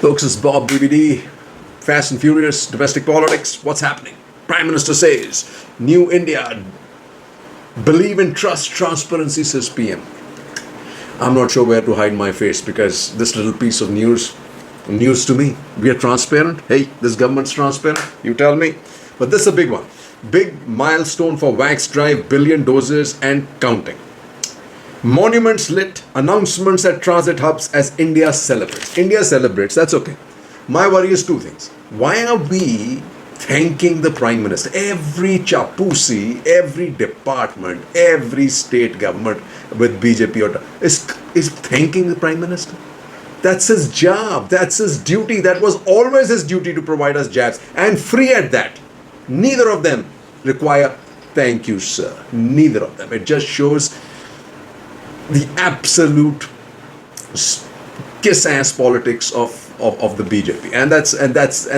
Folks, it's Bob BBD. Fast and Furious, domestic politics. What's happening? Prime Minister says, New India, believe in trust, transparency, says PM. I'm not sure where to hide my face because this little piece of news to me. We are transparent. Hey, this government's transparent. You tell me. But this is a big one. Big milestone for Vax Drive, billion doses and counting. Monuments lit, announcements at transit hubs as India celebrates. India celebrates, that's okay. My worry is two things. Why are we thanking the Prime Minister? Every chapusi, every department, every state government with BJP is thanking the Prime Minister. That's his job. That's his duty. That was always his duty to provide us jabs. And free at that. Neither of them require thank you, sir. Neither of them. It just shows the absolute kiss-ass politics of the BJP, and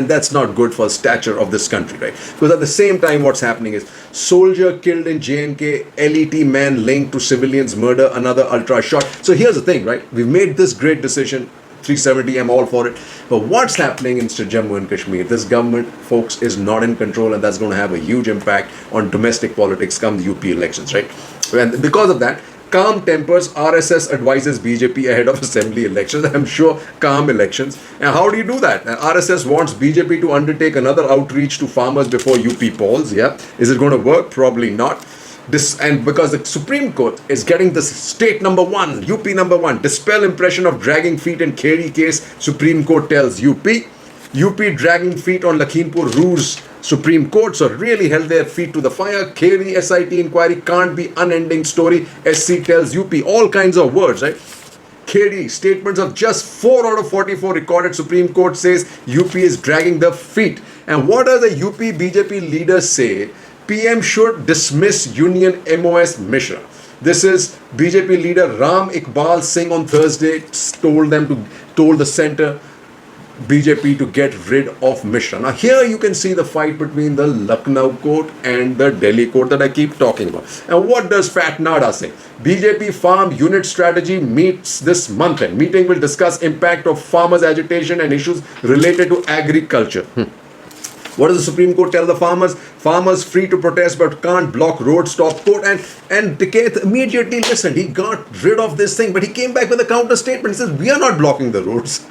that's not good for stature of this country, right? Because at the same time, what's happening is soldier killed in J&K, LET man linked to civilians murder, another ultra shot. So here's the thing, right? We've made this great decision, 370. I'm all for it. But what's happening in Jammu and Kashmir? This government, folks, is not in control, and that's going to have a huge impact on domestic politics come the UP elections, right? And because of that, calm tempers, RSS advises BJP ahead of assembly elections. I'm sure calm elections. And how do you do that? RSS wants BJP to undertake another outreach to farmers before UP polls. Yeah. Is it going to work? Probably not. And because the Supreme Court is getting this state number one, UP number one, dispel impression of dragging feet in Kheri case, Supreme Court tells UP. UP dragging feet on Lakhimpur Roos Supreme Court, so really held their feet to the fire. Kheri SIT inquiry can't be unending story. SC tells UP all kinds of words, right? Kheri statements of just 4 out of 44 recorded. Supreme Court says UP is dragging the feet. And what does the UP BJP leaders say? PM should dismiss Union MOS Mishra. This is BJP leader Ram Iqbal Singh on Thursday told the center BJP to get rid of Mishra. Now here you can see the fight between the Lucknow court and the Delhi court that I keep talking about. And what does Fat Nada say? BJP farm unit strategy meets this month end. Meeting will discuss impact of farmers' agitation and issues related to agriculture. What does the Supreme Court tell the farmers? Farmers free to protest but can't block roads, top court. And Tiketh immediately listened. He got rid of this thing, but he came back with a counter statement. He says, we are not blocking the roads.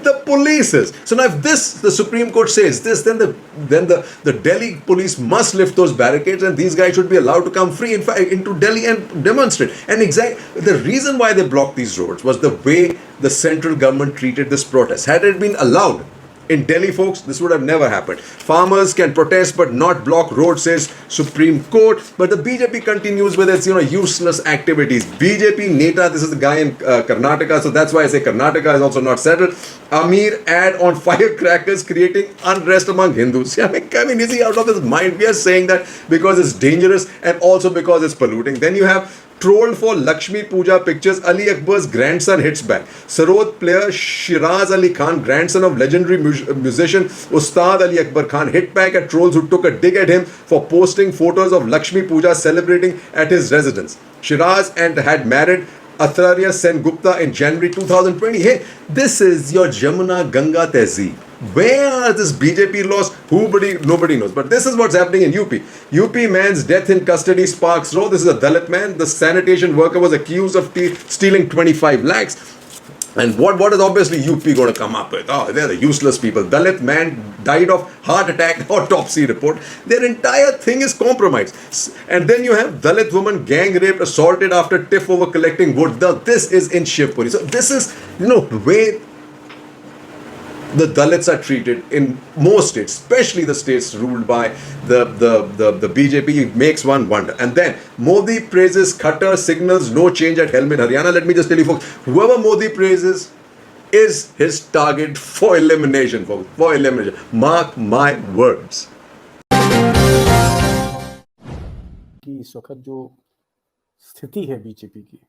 The police is. So now if the Supreme Court says this, then the Delhi police must lift those barricades and these guys should be allowed to come free into Delhi and demonstrate. And the reason why they blocked these roads was the way the central government treated this protest. Had it been allowed in Delhi, folks, this would have never happened. Farmers can protest but not block roads, says Supreme Court. But the BJP continues with its useless activities. BJP Neta, this is the guy in Karnataka, so that's why I say Karnataka is also not settled. Amir ad on firecrackers creating unrest among Hindus. I mean, is he out of his mind? We are saying that because it's dangerous and also because it's polluting. Then you have trolled for Lakshmi Puja pictures, Ali Akbar's grandson hits back. Sarod player Shiraz Ali Khan, grandson of legendary musician Ustad Ali Akbar Khan, hit back at trolls who took a dig at him for posting photos of Lakshmi Puja celebrating at his residence. Shiraz had married Atharya Sen Gupta in January 2020. Hey, this is your Jamuna Ganga Tehzeeb. Where are this BJP laws? Nobody knows. But this is what's happening in UP. UP man's death in custody sparks row. This is a Dalit man. The sanitation worker was accused of stealing 25 lakhs. And what is obviously UP going to come up with? Oh, they're the useless people. Dalit man died of heart attack, autopsy report. Their entire thing is compromised. And then you have Dalit woman gang raped, assaulted after tiff over collecting wood. This is in Shivpuri. So this is, the way the Dalits are treated in most states, especially the states ruled by the BJP, makes one wonder. And then Modi praises Khattar, signals no change at helmet Haryana. Let me just tell you folks, whoever Modi praises is his target for elimination, folks, for elimination. Mark my words. कि इस वक्त जो स्थिति है BJP की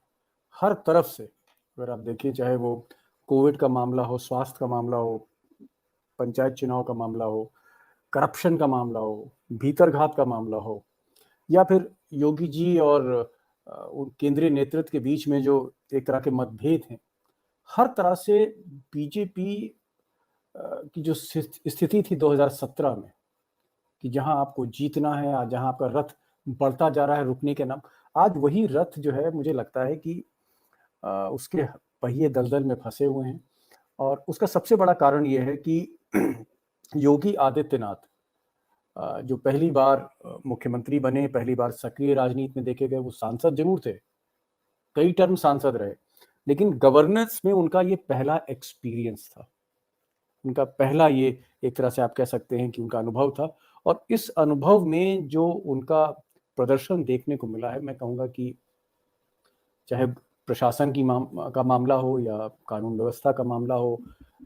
हर तरफ से, अगर आप देखिए, चाहे वो कोविड का मामला हो, स्वास्थ्य का मामला हो, पंचायत चुनाव का मामला हो, करप्शन का मामला हो, भीतरघात का मामला हो, या फिर योगी जी और केंद्रीय नेतृत्व के बीच में जो एक तरह के मतभेद हैं, हर तरह से बीजेपी की जो स्थिति थी 2017 में, कि जहां आपको जीतना है, जहां आपका रथ बढ़ता जा रहा है रुकने के नाम, आज वही रथ जो है मुझे लगता है कि उसके पहिए दलदल में फंसे हुए हैं। और उसका सबसे बड़ा कारण ये है कि योगी आदित्यनाथ जो पहली बार मुख्यमंत्री बने, पहली बार सक्रिय राजनीति में देखे गए, वो सांसद जरूर थे, कई टर्म सांसद रहे, लेकिन गवर्नेंस में उनका ये पहला एक्सपीरियंस था, उनका पहला ये एक तरह से आप कह सकते हैं कि उनका अनुभव था। और इस अनुभव में जो उनका प्रदर्शन देखने को मिला है, मैं कहूँगा कि चाहे प्रशासन का मामला हो, या कानून व्यवस्था का मामला हो,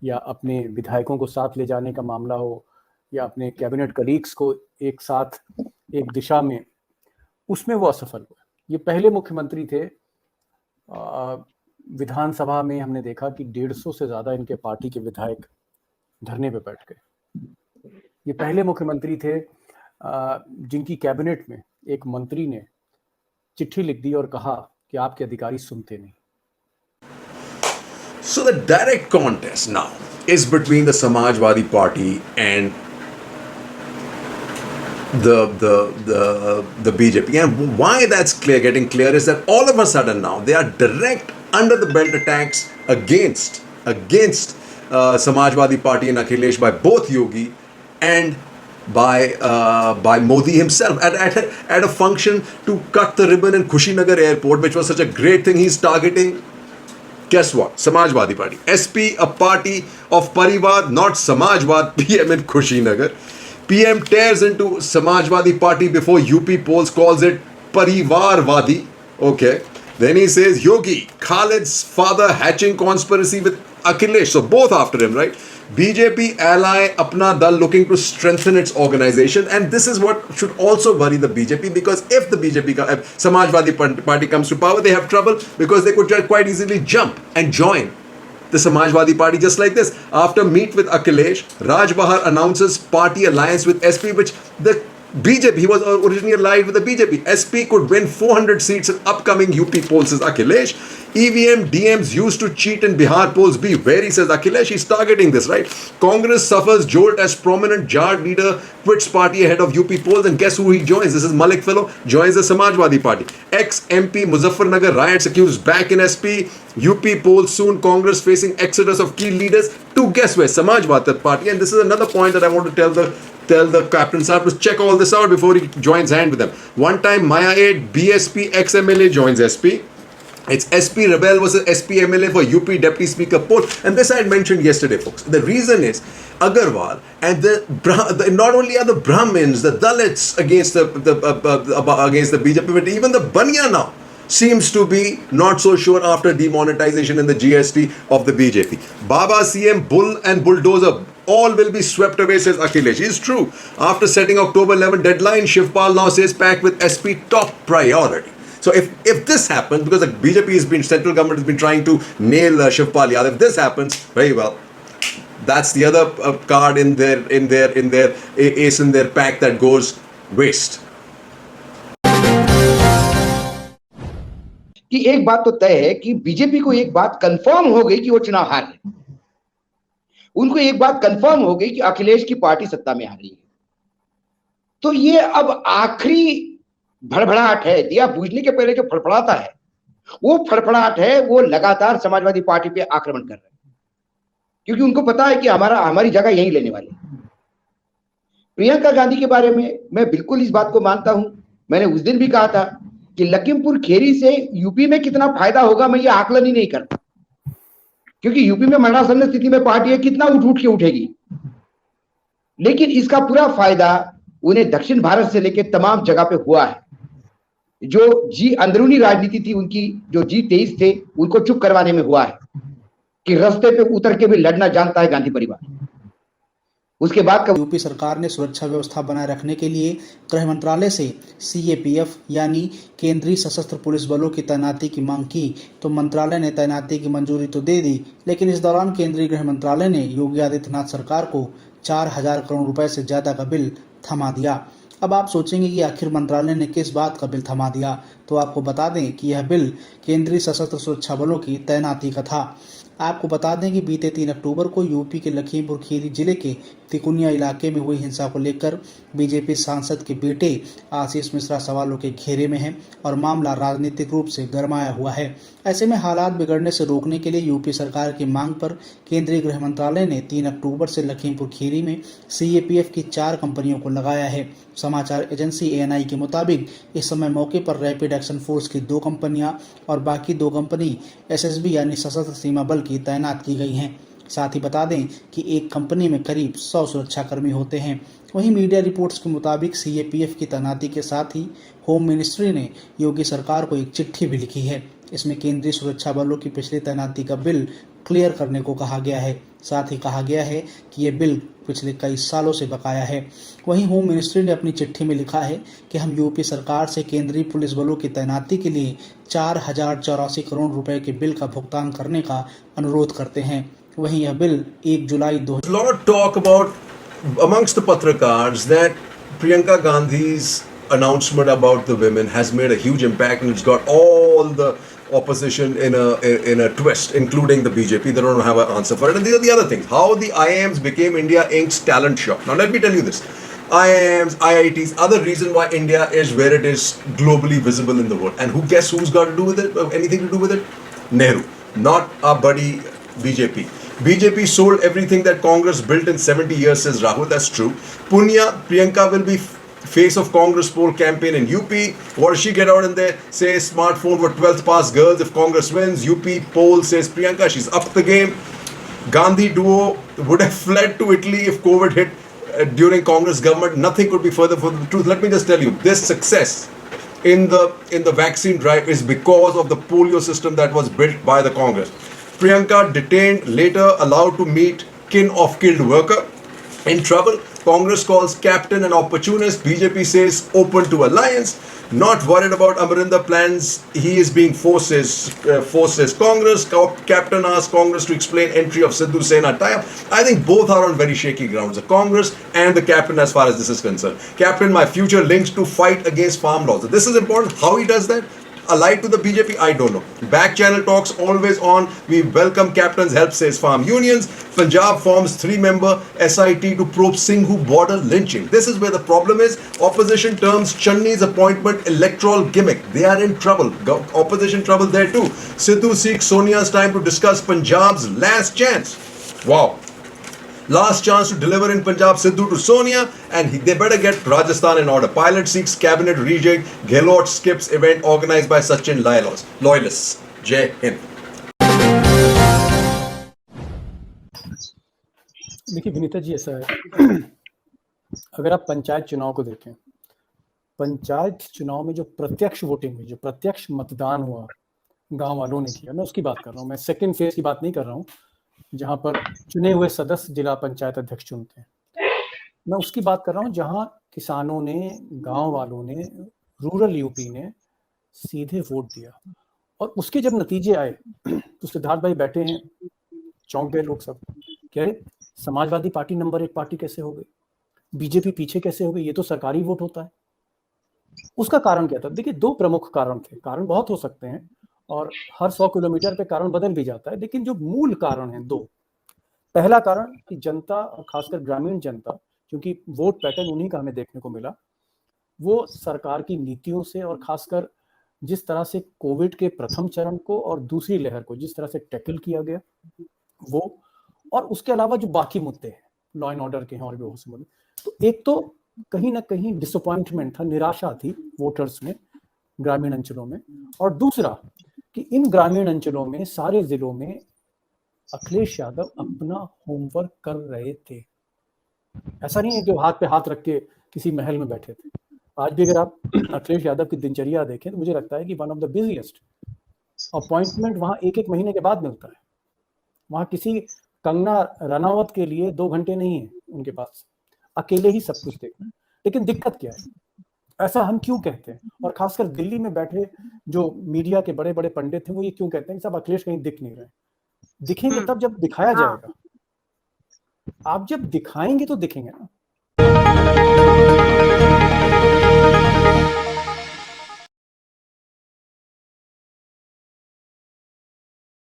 या अपने विधायकों को साथ ले जाने का मामला हो, या अपने कैबिनेट कलीग्स को एक साथ एक दिशा में, उसमें वो असफल हुए। ये पहले मुख्यमंत्री थे, विधानसभा में हमने देखा कि 150 से ज़्यादा इनके पार्टी के विधायक धरने पे बैठ गए। ये पहले मुख्यमंत्री थे जिनकी कैबिनेट में एक मंत्री ने चिट्ठी लिख दी और कहा कि आपके अधिकारी सुनते नहीं। So the direct contest now is between the Samajwadi Party and the BJP. And why that's getting clear is that all of a sudden now they are direct under the belt attacks against Samajwadi Party and Akhilesh by both Yogi and by Modi himself at a function to cut the ribbon in Kushinagar airport, which was such a great thing. He's targeting, guess what? Samajwadi Party. SP, a party of Parivar, not Samajwad. PM in Kushinagar. PM tears into Samajwadi Party before UP polls, calls it Parivarwadi. Okay. Then he says Yogi, Khalid's father hatching conspiracy with Akhilesh. So both after him, right? BJP ally Apna Dal looking to strengthen its organization, and this is what should also worry the BJP, because if the if Samajwadi Party comes to power, they have trouble because they could quite easily jump and join the Samajwadi Party just like this. After meet with Akhilesh, Raj Bahar announces party alliance with SP, which the BJP, he was originally allied with the BJP. SP could win 400 seats in upcoming UP polls, says Akhilesh. EVM DMs used to cheat in Bihar polls. Be wary, says Akhilesh. He's targeting this, right? Congress suffers jolt as prominent Jad leader quits party ahead of UP polls. And guess who he joins? This is Malik Fellow, joins the Samajwadi Party. Ex-MP Muzaffarnagar riots accused back in SP. UP polls soon, Congress facing exodus of key leaders to guess where? Samajwadi Party. And this is another point that I want to tell the Captain Saab to check all this out before he joins hand with them. One time Maya 8 BSP ex-MLA joins SP. It's SP Rebel versus SP MLA for UP Deputy Speaker poll. And this I had mentioned yesterday, folks. The reason is Agarwal and not only are the Brahmins, the Dalits against the BJP, but even the Baniya now seems to be not so sure after demonetization and the GST of the BJP. Baba CM, Bull and Bulldozer, all will be swept away, says Akhilesh. It's true. After setting October 11 deadline, Shivpal now says packed with SP top priority. So if this happens, because the BJP central government has been trying to nail Shivpal Yadav, if this happens, very well, that's the other card in their ace in their pack that goes waste. कि एक बात तो तय है कि BJP को एक बात कंफर्म हो गई कि वो चुनाव हार रहे, उनको एक बात कंफर्म हो गई कि अखिलेश की पार्टी सत्ता में आ रही है। तो ये अब आखिरी भड़भड़ाहट है, दिया बुझने के पहले जो फड़फड़ाता है वो फड़फड़ाहट है, वो लगातार समाजवादी पार्टी पे आक्रमण कर रहे हैं, क्योंकि उनको पता है कि हमारी जगह यहीं लेने वाले। प्रियंका गांधी के बारे में मैं बिल्कुल इस बात को मानता हूं। मैंने उस दिन भी कहा था कि लखीमपुर खेरी से यूपी में कितना फायदा होगा मैं ये आकलन ही नहीं करता, क्योंकि यूपी में मरणासन्न स्थिति में पार्टी है, कितना उठ के उठेगी, लेकिन इसका पूरा फायदा उन्हें दक्षिण भारत से लेकर तमाम जगह पे हुआ है। जो अंदरूनी राजनीति थी उनकी, जो G23 थे, उनको चुप करवाने में हुआ है कि रास्ते पे उतर के भी लड़ना जानता है गांधी परिवार। उसके बाद यूपी सरकार ने सुरक्षा व्यवस्था बनाए रखने के लिए गृह मंत्रालय से CAPF यानी केंद्रीय सशस्त्र पुलिस बलों की तैनाती की मांग की, तो मंत्रालय ने तैनाती की मंजूरी तो दे दी, लेकिन इस दौरान केंद्रीय गृह मंत्रालय ने योगी आदित्यनाथ सरकार को 4,000 करोड़ रुपए से ज्यादा का बिल थमा दिया। अब आप सोचेंगे कि आखिर मंत्रालय ने किस बात का बिल थमा दिया, तो आपको बता दें कि यह बिल केंद्रीय सशस्त्र सुरक्षा बलों की तैनाती का था। आपको बता दें कि बीते 3 अक्टूबर को यूपी के लखीमपुर खीरी जिले के तिकुनिया इलाके में हुई हिंसा को लेकर बीजेपी सांसद के बेटे आशीष मिश्रा सवालों के घेरे में हैं और मामला राजनीतिक रूप से गरमाया हुआ है। ऐसे में हालात बिगड़ने से रोकने के लिए यूपी सरकार की मांग पर केंद्रीय गृह मंत्रालय ने 3 अक्टूबर से लखीमपुर खीरी में सीएपीएफ की 4 कंपनियों को लगाया है। समाचार एजेंसी एएनआई के मुताबिक इस समय मौके पर रैपिड एक्शन फोर्स की 2 कंपनियां और बाकी 2 कंपनी एसएसबी यानी सशस्त्र सीमा बल की तैनात की गई हैं। साथ ही बता दें कि एक कंपनी में करीब 100 सुरक्षाकर्मी होते हैं। वहीं मीडिया रिपोर्ट्स के मुताबिक सीएपीएफ की तैनाती के साथ ही होम मिनिस्ट्री ने योगी सरकार को एक चिट्ठी भी लिखी है। इसमें केंद्रीय सुरक्षा बलों की पिछली तैनाती का बिल क्लियर करने को कहा गया है। साथ ही कहा गया है कि ये बिल पिछले कई सालों से बकाया है। वहीं होम मिनिस्ट्री ने अपनी चिट्ठी में लिखा है कि हम यूपी सरकार से केंद्रीय पुलिस बलों की तैनाती के लिए 4084 करोड़ रुपए के बिल का भुगतान करने का अनुरोध करते हैं। वहीं यह bill 1 July 2000 lot of talk about amongst the Patrakars that Priyanka Gandhi's announcement about the women has made a huge impact, and it's got all the opposition in a twist, including the BJP. They don't have an answer for it. And these are the other things. How the IIMs became India Inc.'s talent shop. Now let me tell you this. IIMs, IITs are the reason why India is where it is globally visible in the world. And guess who's got to do with it? Anything to do with it? Nehru. Not our buddy BJP. BJP sold everything that Congress built in 70 years, says Rahul. That's true. Priyanka will be face of Congress poll campaign in UP. What does she get out in there? Say smartphone for 12th pass girls if Congress wins. UP poll says Priyanka, she's up the game. Gandhi duo would have fled to Italy if COVID hit during Congress government. Nothing could be further from the truth. Let me just tell you, this success in the vaccine drive is because of the polio system that was built by the Congress. Priyanka detained, later allowed to meet kin of killed worker. In trouble, Congress calls captain an opportunist. BJP says open to alliance. Not worried about Amarinder plans. He is being forced as Congress. Captain asks Congress to explain entry of Sidhu Sena tie-up. I think both are on very shaky grounds. The Congress and the captain as far as this is concerned. Captain, my future links to fight against farm laws. This is important. How he does that? Allied to the BJP? I don't know. Back channel talks always on. We welcome captain's help, says farm unions. Punjab forms 3-member SIT to probe Singhu border lynching. This is where the problem is. Opposition terms Channi's appointment electoral gimmick. They are in trouble. Opposition trouble there too. Sidhu seeks Sonia's time to discuss Punjab's last chance. Wow. Last chance to deliver in Punjab, Sidhu to Sonia, and they better get Rajasthan in order. Pilot seeks cabinet rejig. Gehlot skips event organized by Sachin loyalists. Jai Hind. देखिए विनीता जी, ऐसा है अगर आप पंचायत चुनाव को देखें, पंचायत चुनाव में जो प्रत्यक्ष वोटिंग हुई, जो प्रत्यक्ष मतदान हुआ गांव वालों ने किया, मैं उसकी बात कर रहा हूँ। मैं सेकंड फेज की बात नहीं कर रहा हूँ जहां पर चुने हुए सदस्य जिला पंचायत अध्यक्ष चुनते हैं। मैं उसकी बात कर रहा हूं जहां किसानों ने, गांव वालों ने, रूरल यूपी ने सीधे वोट दिया और उसके जब नतीजे आए तो सिद्धार्थ भाई बैठे हैं, चौंक गए लोग सब। क्या समाजवादी पार्टी नंबर 1 पार्टी कैसे हो गई, बीजेपी पीछे कैसे हो गई, ये तो सरकारी वोट होता है। उसका कारण क्या था? देखिए 2 प्रमुख कारण थे। कारण बहुत हो सकते हैं और हर 100 किलोमीटर पे कारण बदल भी जाता है, लेकिन जो मूल कारण है 2। पहला कारण कि जनता और खासकर ग्रामीण जनता, क्योंकि वोट पैटर्न उन्हीं का हमें देखने को मिला, वो सरकार की नीतियों से और खासकर जिस तरह से कोविड के प्रथम चरण को और दूसरी लहर को जिस तरह से टैकल किया गया वो, और उसके अलावा जो बाकी मुद्दे हैं लॉ एंड ऑर्डर के हैं और भी बहुत से मुद्दे, तो एक तो कहीं ना कहीं डिसअपॉइंटमेंट था, निराशा थी वोटर्स में ग्रामीण अंचलों में, और दूसरा कि इन ग्रामीण अंचलों में सारे जिलों में अखिलेश यादव अपना होमवर्क कर रहे थे। ऐसा नहीं है कि हाथ पे हाथ रख के किसी महल में बैठे थे। आज भी अगर आप अखिलेश यादव की दिनचर्या देखें तो मुझे लगता है कि one of the busiest appointment वहां 1-1 महीने के बाद मिलता है। वहां किसी कंगना रनावत के लिए 2 घंटे नहीं है उनके पास, अकेले ही सब कुछ देखना है। लेकिन दिक्कत क्या है, ऐसा हम क्यों कहते हैं, और खासकर दिल्ली में बैठे जो मीडिया के बड़े बड़े पंडित हैं वो ये क्यों कहते हैं कि सब अखिलेश कहीं दिख नहीं रहे? दिखेंगे तब जब दिखाया जाएगा। आप जब दिखाएंगे तो दिखेंगे ना।